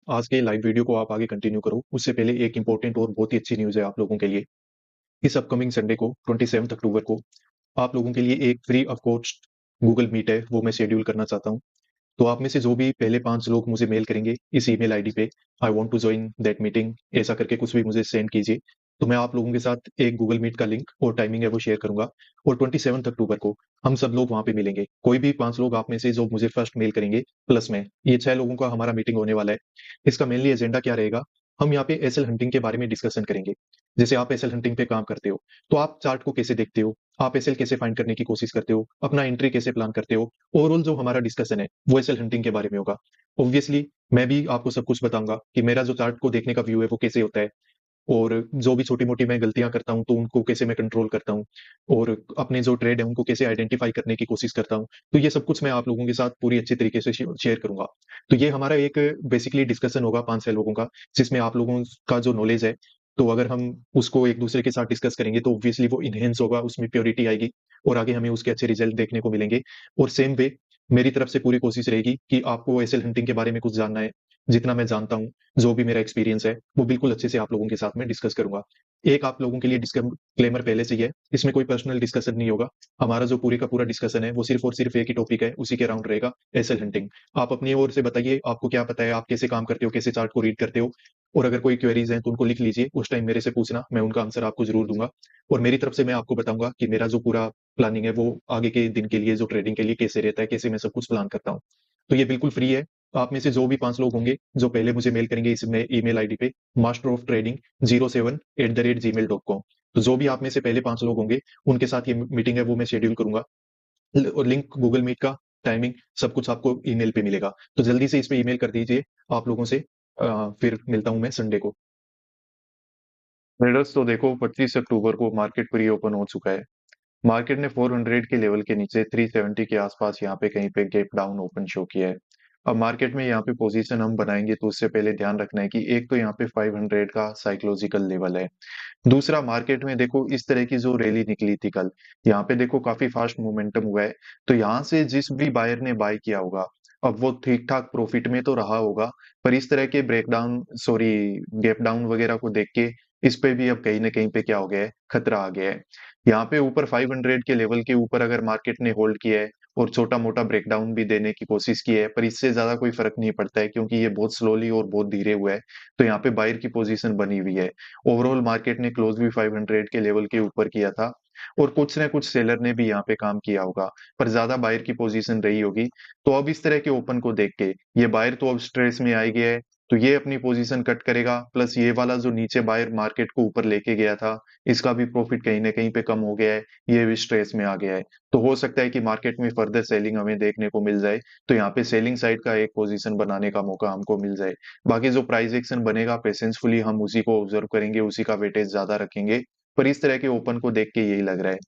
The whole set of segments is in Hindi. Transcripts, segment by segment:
आज के लाइव वीडियो को आप आगे कंटिन्यू करो, उससे पहले एक इंपॉर्टेंट और बहुत ही अच्छी न्यूज़ है आप लोगों के लिए। इस अपकमिंग संडे को 27 अक्टूबर को आप लोगों के लिए एक free of cost Google Meet है, वो मैं शेड्यूल करना चाहता हूँ। तो आप में से जो भी पहले 5 लोग मुझे मेल करेंगे इस ईमेल आईडी पे, I want to join that meeting, ऐसा करके कुछ भी मुझे सेंड कीजिए। तो मैं आप लोगों के साथ एक गूगल मीट का लिंक और टाइमिंग है वो शेयर करूंगा, और 27 अक्टूबर को हम सब लोग वहां पे मिलेंगे। कोई भी 5 लोग आप में से जो मुझे फर्स्ट मेल करेंगे, प्लस में ये 6 लोगों का हमारा मीटिंग होने वाला है। इसका मेनली एजेंडा क्या रहेगा, हम यहाँ पे एसएल हंटिंग के बारे में डिस्कशन करेंगे। जैसे आप एसएल हंटिंग पे काम करते हो, तो आप चार्ट को कैसे देखते हो, आप एसएल कैसे फाइंड करने की कोशिश करते हो, अपना एंट्री कैसे प्लान करते हो। ओवरऑल जो हमारा डिस्कशन है वो एसएल हंटिंग के बारे में होगा। ऑब्वियसली मैं भी आपको सब कुछ बताऊंगा कि मेरा जो चार्ट को देखने का व्यू है वो कैसे होता है, और जो भी छोटी मोटी मैं गलतियां करता हूं तो उनको कैसे मैं कंट्रोल करता हूं, और अपने जो ट्रेड है उनको कैसे आइडेंटिफाई करने की कोशिश करता हूं। तो ये सब कुछ मैं आप लोगों के साथ पूरी अच्छी तरीके से शेयर करूंगा। तो ये हमारा एक बेसिकली डिस्कशन होगा 5 6 लोगों का, जिसमें आप लोगों का जो नॉलेज है, तो अगर हम उसको एक दूसरे के साथ डिस्कस करेंगे तो ऑब्वियसली वो इनहेंस होगा, उसमें प्योरिटी आएगी, और आगे हमें उसके अच्छे रिजल्ट देखने को मिलेंगे। और सेम वे मेरी तरफ से पूरी कोशिश रहेगी कि आपको एसएल हंटिंग के बारे में कुछ जानना है, जितना मैं जानता हूँ, जो भी मेरा एक्सपीरियंस है वो बिल्कुल अच्छे से आप लोगों के साथ में डिस्कस करूंगा। एक आप लोगों के लिए डिस्क्लेमर पहले से ही है, इसमें कोई पर्सनल डिस्कशन नहीं होगा। हमारा जो पूरे का पूरा डिस्कशन है वो सिर्फ और सिर्फ एक ही टॉपिक है, उसी के अराउंड रहेगा, एसएल हंटिंग। आप अपनी ओर से बताइए आपको क्या पता है, आप कैसे काम करते हो, कैसे चार्ट को रीड करते हो, और अगर कोई क्वेरीज हैं तो उनको लिख लीजिए, उस टाइम मेरे से पूछना, मैं उनका आंसर आपको जरूर दूंगा। और मेरी तरफ से मैं आपको बताऊंगा कि मेरा जो पूरा प्लानिंग है वो आगे के दिन के लिए, जो ट्रेडिंग के लिए कैसे रहता है, कैसे मैं सब कुछ प्लान करता हूँ। तो ये बिल्कुल फ्री है। आप में से जो भी 5 लोग होंगे जो पहले मुझे मेल करेंगे इस ईमेल आईडी पे, मास्टर ऑफ ट्रेडिंग 07@gmail.com, तो जो भी आप में से पहले 5 लोग होंगे उनके साथ ये मीटिंग है वो मैं शेड्यूल करूंगा। और लिंक गूगल मीट का, टाइमिंग, सब कुछ आपको ईमेल पे मिलेगा। तो जल्दी से इस पे ईमेल कर दीजिए आप लोगों से। फिर मिलता हूं मैं संडे को। ट्रेडर्स तो देखो, 25 अक्टूबर को मार्केट प्री ओपन हो चुका है। मार्केट ने 400 के लेवल के नीचे 370 के आसपास यहाँ पे कहीं पे गैप डाउन ओपन शो किया है। अब मार्केट में यहाँ पे पोजीशन हम बनाएंगे तो उससे पहले ध्यान रखना है कि एक तो यहाँ पे 500 का साइकोलॉजिकल लेवल है। दूसरा, मार्केट में देखो इस तरह की जो रैली निकली थी कल, यहाँ पे देखो काफी फास्ट मोमेंटम हुआ है। तो यहाँ से जिस भी बायर ने बाय किया होगा, अब वो ठीक ठाक प्रॉफिट में तो रहा होगा, पर इस तरह के ब्रेकडाउन, सॉरी, गैप डाउन वगैरह को देख के इस पे भी अब कहीं ना कहीं पे क्या हो गया है, खतरा आ गया है। यहाँ पे ऊपर 500 के लेवल के ऊपर अगर मार्केट ने होल्ड किया है और छोटा मोटा ब्रेकडाउन भी देने की कोशिश की है, पर इससे ज्यादा कोई फर्क नहीं पड़ता है क्योंकि ये बहुत स्लोली और बहुत धीरे हुआ है। तो यहाँ पे बायर की पोजीशन बनी हुई है। ओवरऑल मार्केट ने क्लोज भी 500 के लेवल के ऊपर किया था, और कुछ न कुछ सेलर ने भी यहाँ पे काम किया होगा, पर ज्यादा बायर की पोजीशन रही होगी। तो अब इस तरह के ओपन को देख के ये बायर तो अब स्ट्रेस में आ ही गया है, तो ये अपनी पोजीशन कट करेगा, प्लस ये वाला जो नीचे बायर मार्केट को ऊपर लेके गया था, इसका भी प्रॉफिट कहीं ना कहीं पे कम हो गया है, ये भी स्ट्रेस में आ गया है। तो हो सकता है कि मार्केट में फर्दर सेलिंग हमें देखने को मिल जाए, तो यहाँ पे सेलिंग साइड का एक पोजीशन बनाने का मौका हमको मिल जाए। बाकी जो प्राइस एक्शन बनेगा पेशेंसफुली हम उसी को ऑब्जर्व करेंगे, उसी का वेटेज ज्यादा रखेंगे। पर इस तरह के ओपन को देख के यही लग रहा है।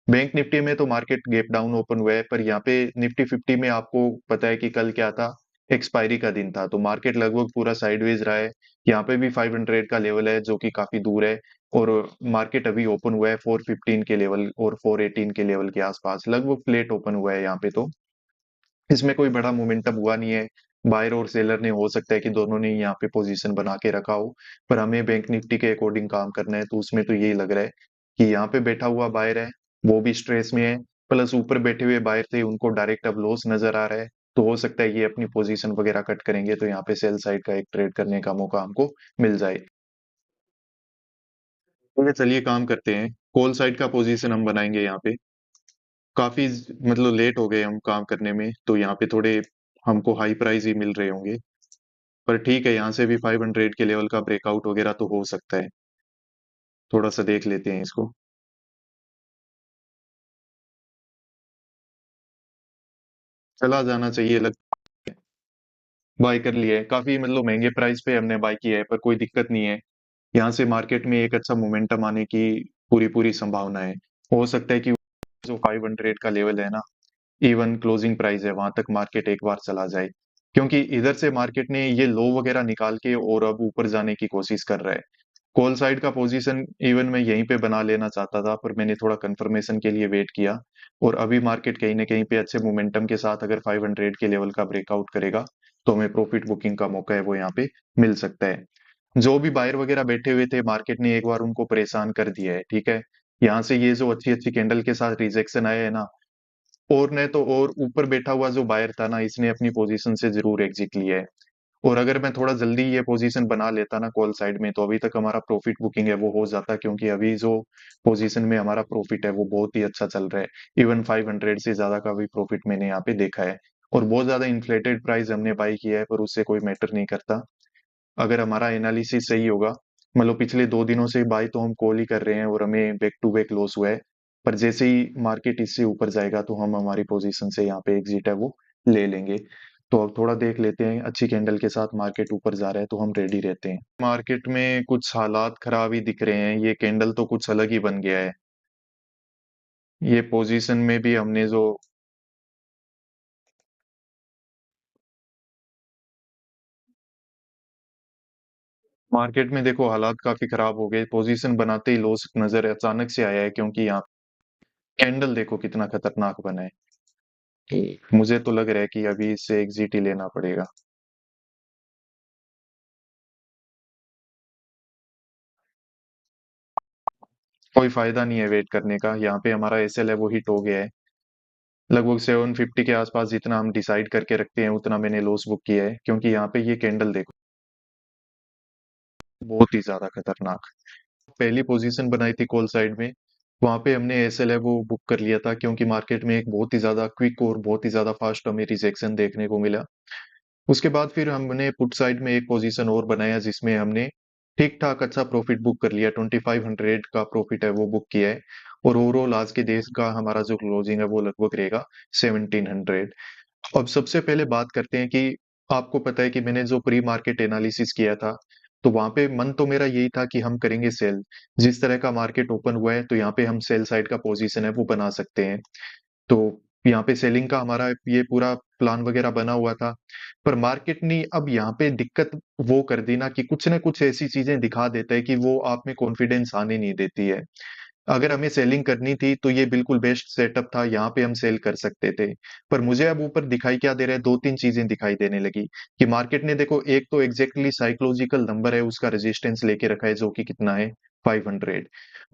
बैंक निफ्टी में तो मार्केट गैप डाउन ओपन हुआ है, पर यहाँ पे निफ्टी 50 में आपको पता है कि कल क्या था, एक्सपायरी का दिन था, तो मार्केट लगभग पूरा साइडवेज रहा है। यहाँ पे भी 500 का लेवल है जो कि काफी दूर है, और मार्केट अभी ओपन हुआ है 415 के लेवल और 418 के लेवल के आसपास, लगभग फ्लेट ओपन हुआ है यहाँ पे। तो इसमें कोई बड़ा मोमेंटम हुआ नहीं है। बायर और सेलर ने, हो सकता है कि दोनों ने यहाँ पे पोजीशन बना के रखा हो, पर हमें बैंक निफ्टी के अकॉर्डिंग काम करना है, तो उसमें तो यही लग रहा है कि यहाँ पे बैठा हुआ बायर है, वो भी स्ट्रेस में है, प्लस ऊपर बैठे हुए बायर थे उनको डायरेक्ट अब लॉस नजर आ रहा है। तो हो सकता है ये अपनी पोजीशन वगैरह कट करेंगे, तो यहाँ पे सेल साइड का एक ट्रेड करने का मौका हमको मिल जाए। तो चलिए काम करते हैं, कॉल साइड का पोजीशन हम बनाएंगे यहाँ पे। काफी मतलब लेट हो गए हम काम करने में, तो यहाँ पे थोड़े हमको हाई प्राइस ही मिल रहे होंगे, पर ठीक है, यहाँ से भी 500 के लेवल का ब्रेकआउट वगैरह तो हो सकता है। थोड़ा सा देख लेते हैं इसको। चला जाना चाहिए लग। बाय कर लिया है, काफी मतलब महंगे प्राइस पे हमने बाय किया है, पर कोई दिक्कत नहीं है। यहाँ से मार्केट में एक अच्छा मोमेंटम आने की पूरी पूरी संभावना है। हो सकता है कि जो 500 का लेवल है ना, इवन क्लोजिंग प्राइस है, वहां तक मार्केट एक बार चला जाए, क्योंकि इधर से मार्केट ने ये लो वगैरह निकाल के और अब ऊपर जाने की कोशिश कर रहा है। कॉल साइड का पोजीशन इवन मैं यहीं पे बना लेना चाहता था, पर मैंने थोड़ा कंफर्मेशन के लिए वेट किया, और अभी मार्केट कहीं ना कहीं पे अच्छे मोमेंटम के साथ अगर 500 के लेवल का ब्रेकआउट करेगा, तो हमें प्रॉफिट बुकिंग का मौका है वो यहाँ पे मिल सकता है। जो भी बायर वगैरह बैठे हुए थे, मार्केट ने एक बार उनको परेशान कर दिया है, ठीक है। यहाँ से ये जो अच्छी अच्छी कैंडल के साथ रिजेक्शन आया है ना, और ने तो और ऊपर बैठा हुआ जो बायर था ना, इसने अपनी पोजीशन से जरूर एग्जिट लिया है। और अगर मैं थोड़ा जल्दी ये पोजीशन बना लेता ना कॉल साइड में, तो अभी तक हमारा प्रॉफिट बुकिंग है वो हो जाता, क्योंकि अभी जो पोजीशन में हमारा प्रॉफिट है वो बहुत ही अच्छा चल रहा है। इवन 500 से ज्यादा का भी प्रॉफिट मैंने यहाँ पे देखा है। और बहुत ज्यादा इन्फ्लेटेड प्राइस हमने बाई किया है, पर उससे कोई मैटर नहीं करता। अगर हमारा एनालिसिस सही होगा, मतलब पिछले 2 दिनों से बाई तो हम कॉल ही कर रहे हैं और हमें बैक टू बैक लॉस हुआ है। पर जैसे ही मार्केट इससे ऊपर जाएगा तो हम हमारी पोजीशन से यहाँ पे एग्जिट है वो ले लेंगे। तो अब थोड़ा देख लेते हैं, अच्छी कैंडल के साथ मार्केट ऊपर जा रहा है तो हम रेडी रहते हैं। मार्केट में कुछ हालात खराब ही दिख रहे हैं, ये कैंडल तो कुछ अलग ही बन गया है। ये पोजीशन में भी हमने जो मार्केट में देखो हालात काफी खराब हो गए, पोजीशन बनाते ही लॉस नजर अचानक से आया है, क्योंकि यहाँ कैंडल देखो कितना खतरनाक बना है। मुझे तो लग रहा है कि अभी इससे एग्जिट ही लेना पड़ेगा। कोई फायदा नहीं है वेट करने का, यहाँ पे हमारा एसएल है वो हिट हो गया है। लगभग 750 के आसपास जितना हम डिसाइड करके रखते हैं उतना मैंने लॉस बुक किया है, क्योंकि यहाँ पे ये कैंडल देखो बहुत ही ज्यादा खतरनाक। पहली पोजीशन बनाई थी कॉल साइड में, वहां पे हमने एसएल है वो बुक कर लिया था, क्योंकि मार्केट में एक बहुत ही ज्यादा क्विक और बहुत ही ज्यादा फास्ट हमें रिजेक्शन देखने को मिला। उसके बाद फिर हमने पुट साइड में एक पोजीशन और बनाया, जिसमें हमने ठीक ठाक अच्छा प्रॉफिट बुक कर लिया, 2500 का प्रॉफिट है वो बुक किया है। और ओवरऑल आज के देश का हमारा जो क्लोजिंग है वो लगभग रहेगा 1700। अब सबसे पहले बात करते हैं कि आपको पता है कि मैंने जो प्री मार्केट एनालिसिस किया था, तो वहां पे मन तो मेरा यही था कि हम करेंगे सेल। जिस तरह का मार्केट ओपन हुआ है तो यहाँ पे हम सेल साइड का पोजीशन है वो बना सकते हैं। तो यहाँ पे सेलिंग का हमारा ये पूरा प्लान वगैरह बना हुआ था। पर मार्केट ने अब यहाँ पे दिक्कत वो कर दी ना कुछ ऐसी चीजें दिखा देता है कि वो आप में कॉन्फिडेंस आने नहीं देती है। अगर हमें सेलिंग करनी थी तो ये बिल्कुल बेस्ट सेटअप था, यहाँ पे हम सेल कर सकते थे। पर मुझे अब ऊपर दिखाई क्या दे रहा है, दो तीन चीजें दिखाई देने लगी कि मार्केट ने देखो, एक तो एग्जैक्टली साइकोलॉजिकल नंबर है उसका रेजिस्टेंस लेके रखा है, जो कि कितना है 500।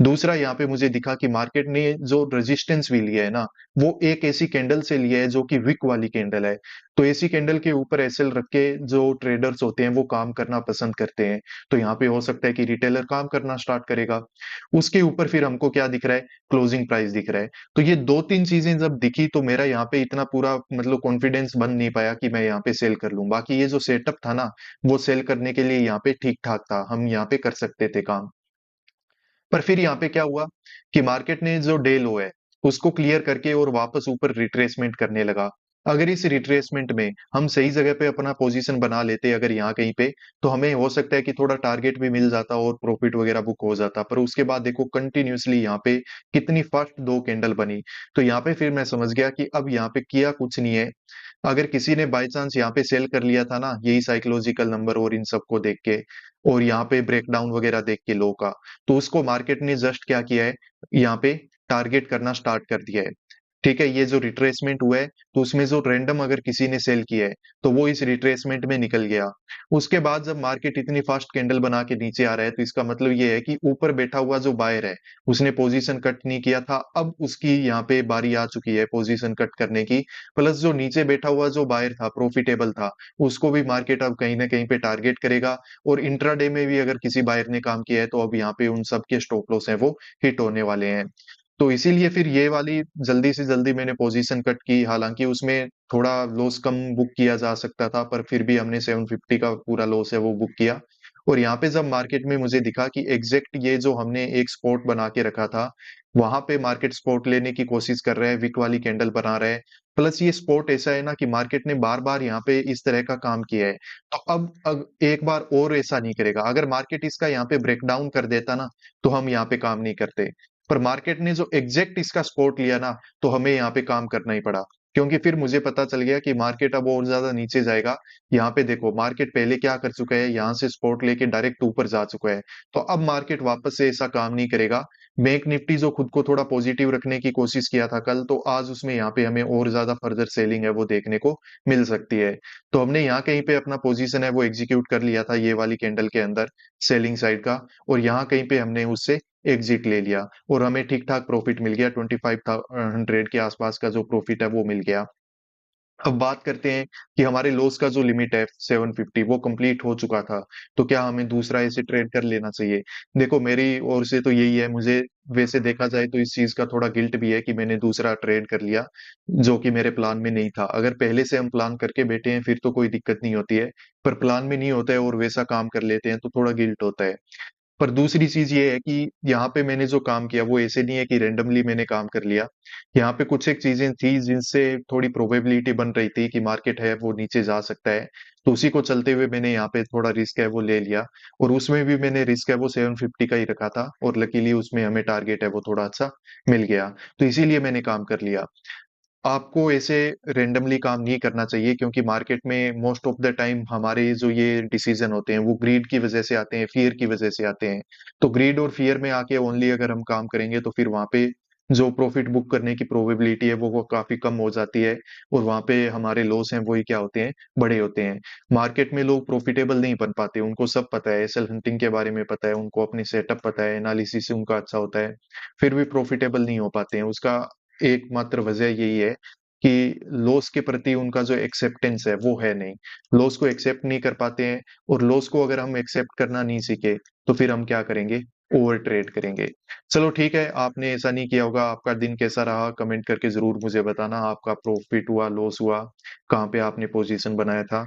दूसरा यहाँ पे मुझे दिखा कि मार्केट ने जो रेजिस्टेंस भी लिया है ना, वो एक ऐसी कैंडल से लिया है जो कि विक वाली कैंडल है। तो ऐसी कैंडल के ऊपर एसएल रख के जो ट्रेडर्स होते हैं वो काम करना पसंद करते हैं। तो यहाँ पे हो सकता है कि रिटेलर काम करना स्टार्ट करेगा। उसके ऊपर फिर हमको क्या दिख रहा है, क्लोजिंग प्राइस दिख रहा है। तो ये दो तीन चीजें जब दिखी तो मेरा यहाँ पे इतना पूरा मतलब कॉन्फिडेंस बन नहीं पाया कि मैं यहाँ पे सेल कर लूं। बाकी ये जो सेटअप था ना, वो सेल करने के लिए यहाँ पे ठीक ठाक था, हम यहाँ पे कर सकते थे काम। पर फिर यहाँ पे क्या हुआ कि मार्केट ने जो डे लो है उसको क्लियर करके और वापस ऊपर रिट्रेसमेंट करने लगा। अगर इस रिट्रेसमेंट में हम सही जगह पे अपना पोजीशन बना लेते अगर यहाँ कहीं पे, तो हमें हो सकता है कि थोड़ा टारगेट भी मिल जाता और प्रॉफिट वगैरह बुक हो जाता। पर उसके बाद देखो कंटिन्यूअसली यहाँ पे कितनी फास्ट दो कैंडल बनी। तो यहाँ पे फिर मैं समझ गया कि अब यहाँ पे किया कुछ नहीं है। अगर किसी ने बाय चांस यहाँ पे सेल कर लिया था ना, यही साइकोलॉजिकल नंबर और इन सबको देख के, और यहाँ पे ब्रेकडाउन वगैरह देख के लो का, तो उसको मार्केट ने जस्ट क्या किया है, यहाँ पे टारगेट करना स्टार्ट कर दिया है। ठीक है, ये जो रिट्रेसमेंट हुआ है तो उसमें जो रैंडम अगर किसी ने सेल किया है तो वो इस रिट्रेसमेंट में निकल गया। उसके बाद जब मार्केट इतनी फास्ट कैंडल बना के नीचे आ रहा है, तो इसका मतलब ये है कि ऊपर बैठा हुआ जो बायर है उसने पोजीशन कट नहीं किया था, अब उसकी यहाँ पे बारी आ चुकी है पोजीशन कट करने की। प्लस जो नीचे बैठा हुआ जो बायर था प्रॉफिटेबल था, उसको भी मार्केट अब कहीं ना कहीं पे टारगेट करेगा। और इंट्राडे में भी अगर किसी बायर ने काम किया है तो अब यहाँ पे उन सब के स्टॉप लॉस है वो हिट होने वाले हैं। तो इसीलिए फिर ये वाली जल्दी से जल्दी मैंने पोजीशन कट की, हालांकि उसमें थोड़ा लॉस कम बुक किया जा सकता था, पर फिर भी हमने 750 का पूरा लॉस है वो बुक किया। और यहाँ पे जब मार्केट में मुझे दिखा कि एग्जैक्ट ये जो हमने एक स्पॉट बना के रखा था, वहां पे मार्केट स्पॉट लेने की कोशिश कर रहा है, विक वाली कैंडल बना रहा है। प्लस ये स्पॉट ऐसा है ना कि मार्केट ने बार बार यहाँ पे इस तरह का काम किया है। तो अब एक बार और ऐसा नहीं करेगा। अगर मार्केट इसका यहाँ पे ब्रेकडाउन कर देता ना, तो हम यहाँ पे काम नहीं करते। पर मार्केट ने जो एग्जैक्ट इसका सपोर्ट लिया ना, तो हमें यहाँ पे काम करना ही पड़ा। क्योंकि फिर मुझे पता चल गया कि मार्केट अब और ज्यादा नीचे जाएगा। यहाँ पे देखो मार्केट पहले क्या कर चुका है, यहाँ से सपोर्ट लेके डायरेक्ट ऊपर जा चुका है। तो अब मार्केट वापस से ऐसा काम नहीं करेगा। बैंक निफ्टी जो खुद को थोड़ा पॉजिटिव रखने की कोशिश किया था कल, तो आज उसमें यहाँ पे हमें और ज्यादा फर्दर सेलिंग है वो देखने को मिल सकती है। तो हमने यहाँ कहीं पे अपना पोजीशन है वो एग्जीक्यूट कर लिया था ये वाली कैंडल के अंदर, सेलिंग साइड का, और यहाँ कहीं पे हमने उससे एग्जिट ले लिया और हमें ठीक ठाक प्रॉफिट मिल गया, 2500 के आसपास का जो प्रॉफिट है वो मिल गया। अब बात करते हैं कि हमारे लॉस का जो लिमिट है 750 वो कंप्लीट हो चुका था, तो क्या हमें दूसरा ऐसे ट्रेड कर लेना चाहिए? देखो मेरी ओर से तो यही है, मुझे वैसे देखा जाए तो इस चीज का थोड़ा गिल्ट भी है कि मैंने दूसरा ट्रेड कर लिया जो कि मेरे प्लान में नहीं था। अगर पहले से हम प्लान करके बैठे हैं फिर तो कोई दिक्कत नहीं होती है, पर प्लान में नहीं होता है और वैसा काम कर लेते हैं तो थोड़ा गिल्ट होता है। पर दूसरी चीज ये है कि यहाँ पे मैंने जो काम किया वो ऐसे नहीं है कि रेंडमली मैंने काम कर लिया। यहाँ पे कुछ एक चीजें थी जिनसे थोड़ी प्रोबेबिलिटी बन रही थी कि मार्केट है वो नीचे जा सकता है, तो उसी को चलते हुए मैंने यहाँ पे थोड़ा रिस्क है वो ले लिया। और उसमें भी मैंने रिस्क है वो 750 का ही रखा था और लकीली उसमें हमें टारगेट है वो थोड़ा अच्छा मिल गया, तो इसीलिए मैंने काम कर लिया। आपको ऐसे रेंडमली काम नहीं करना चाहिए क्योंकि मार्केट में मोस्ट ऑफ द टाइम हमारे जो ये डिसीजन होते हैं वो ग्रीड की वजह से आते हैं, फियर की वजह से आते हैं। तो ग्रीड और फियर में आके ओनली अगर हम काम करेंगे तो फिर वहां पे जो प्रॉफिट बुक करने की प्रोबेबिलिटी है वो काफी कम हो जाती है, और वहां पे हमारे लॉस हैं वही क्या होते हैं, बड़े होते हैं। मार्केट में लोग प्रॉफिटेबल नहीं बन पाते, उनको सब पता है, सेल हंटिंग के बारे में पता है उनको, अपनी सेटअप पता है, एनालिसिस उनका अच्छा होता है, फिर भी प्रॉफिटेबल नहीं हो पाते हैं। उसका एकमात्र वजह यही है कि लॉस के प्रति उनका जो एक्सेप्टेंस है वो है नहीं, लॉस को एक्सेप्ट नहीं कर पाते हैं। और लॉस को अगर हम एक्सेप्ट करना नहीं सीखे तो फिर हम क्या करेंगे, ओवर ट्रेड करेंगे। चलो ठीक है, आपने ऐसा नहीं किया होगा। आपका दिन कैसा रहा कमेंट करके जरूर मुझे बताना, आपका प्रॉफिट हुआ, लॉस हुआ, कहाँ पे आपने पोजीशन बनाया था।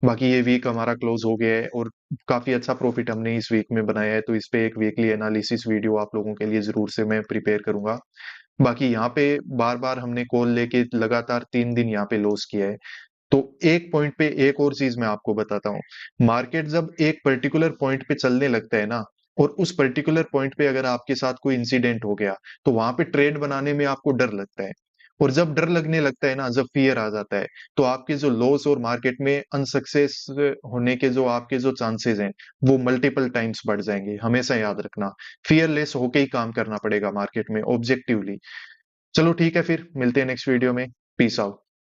बाकी ये वीक हमारा क्लोज हो गया है और काफी अच्छा प्रॉफिट हमने इस वीक में बनाया है, तो इस पे एक वीकली एनालिसिस वीडियो आप लोगों के लिए जरूर से मैं प्रिपेयर करूंगा। बाकी यहाँ पे बार बार हमने कॉल लेके लगातार 3 दिन यहाँ पे लॉस किया है। तो एक पॉइंट पे एक और चीज मैं आपको बताता हूँ, मार्केट जब एक पर्टिकुलर पॉइंट पे चलने लगता है ना, और उस पर्टिकुलर पॉइंट पे अगर आपके साथ कोई इंसिडेंट हो गया तो वहां पे ट्रेड बनाने में आपको डर लगता है। और जब डर लगने लगता है ना, जब फियर आ जाता है, तो आपके जो लॉस और मार्केट में अनसक्सेस होने के जो आपके जो चांसेस हैं वो मल्टीपल टाइम्स बढ़ जाएंगे। हमेशा याद रखना, फियरलेस होके ही काम करना पड़ेगा मार्केट में, ऑब्जेक्टिवली। चलो ठीक है, फिर मिलते हैं नेक्स्ट वीडियो में। Peace out.